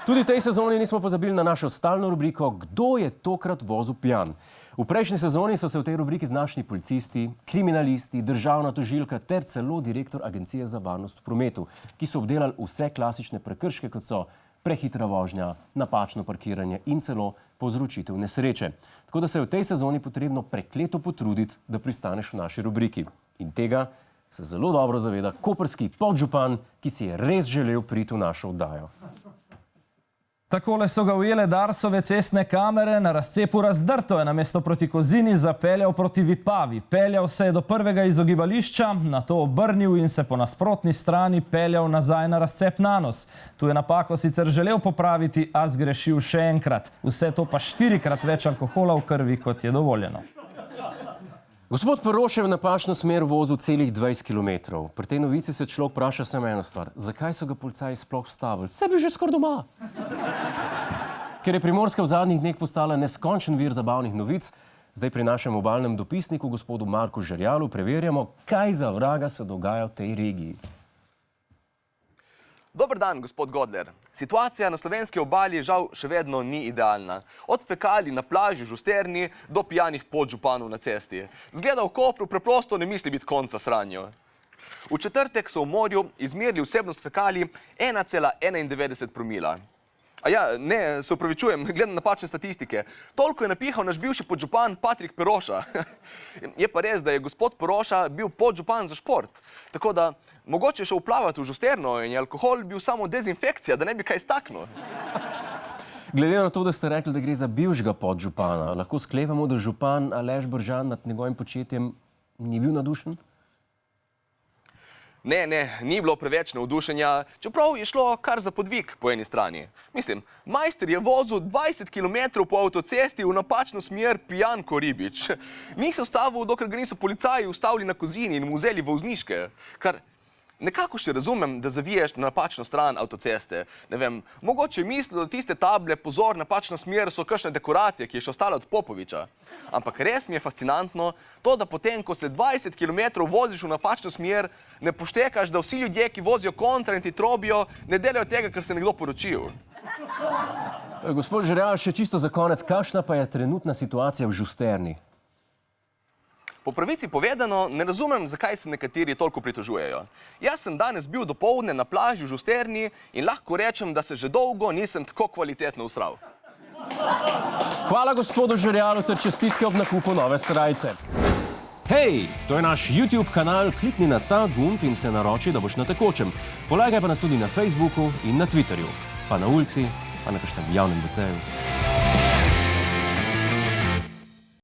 Tudi v tej sezoni nismo pozabili na našo stalno rubriko Kdo je tokrat vozil pijan? V prejšnji sezoni so se v tej rubriki znašli policisti, kriminalisti, državna tožilka ter celo direktor Agencije za varnost v prometu, ki so obdelali vse klasične prekrške, kot so prehitra vožnja, napačno parkiranje in celo povzročitev nesreče. Tako da se je v tej sezoni potrebno prekleto potruditi, da pristaneš v naši rubriki. In tega se zelo dobro zaveda koprski podžupan, ki si je res želel priti v našo oddajo. Takole so ga ujele Darsove cestne kamere, na razcepu Razdrto je namesto proti Kozini zapeljal proti Vipavi. Peljal se je do prvega izogibališča, nato obrnil in se po nasprotni strani peljal nazaj na razcep Nanos. Tu je napako sicer želel popraviti, a zgrešil še enkrat. Vse to pa 4-krat več alkohola v krvi, kot je dovoljeno. Gospod Peroša je v napačno smer vozil celih 20 kilometrov. Pri tej novici se človek vpraša samo eno stvar. Zakaj so ga policaji sploh ustavili? Saj bi že skoraj doma. Ker je Primorska v zadnjih dneh postala neskončen vir zabavnih novic, zdaj pri našem obalnem dopisniku, gospodu Marku Žerjalu, preverjamo, kaj za vraga se dogaja v tej regiji. Dober dan, gospod Godler. Situacija na slovenski obali žal še vedno ni idealna. Od fekali na plaži v Žusterni do pijanih podžupanov na cesti. Zgleda v Kopru preprosto ne misli biti konca sranjo. V četrtek so v morju izmerili vsebnost fekali 1,91 promila. A ja, ne, se upravičujem, gledam napačne statistike. Toliko je napihal naš bivši podžupan Patrik Peroša. Je pa res, da je gospod Peroša bil podžupan za šport. Tako da mogoče šel plavati v Žusterno in je alkohol bil samo dezinfekcija, da ne bi kaj staknil. Glede na to, da ste rekli, da gre za bivšega podžupana, lahko sklepamo, da župan Aleš Bržan nad njegovim početjem ni bil navdušen? Ne, ni bilo preveč navdušenja, čeprav je šlo kar za podvig po eni strani. Mislim, majster je vozil 20 km po avtocesti v napačno smer pijan ko ribič. Ni se ustavil, dokler ga niso policaji ustavili na Kozini in mu vzeli vozniške, kar nekako še razumem, da zaviješ na napačno stran avtoceste. Ne vem, mogoče mislil, da tiste table pozor, napačna smer so kakšne dekoracije, ki je še ostala od Popoviča. Ampak res mi je fascinantno to, da potem, ko se 20 km voziš v napačno smer, ne poštekaš, da vsi ljudje, ki vozijo kontra in ti trobijo, ne delajo tega, ker se nekdo poročil. Gospod Žerjal, še čisto za konec, kakšna pa je trenutna situacija v Žusterni? Po pravici povedano, ne razumem, zakaj se nekateri toliko pritožujejo. Jaz sem danes bil dopoldne na plaži v Žusterni in lahko rečem, da se že dolgo nisem tako kvalitetno usral. Hvala gospodu Žerjalu ter čestitke ob nakupu nove srajce. Hej, to je naš YouTube kanal, klikni na ta gumb in se naroči, da boš na tekočem. Polajkaj pa nas tudi na Facebooku in na Twitterju, pa na ulici, pa na kakšnem javnem WC-ju.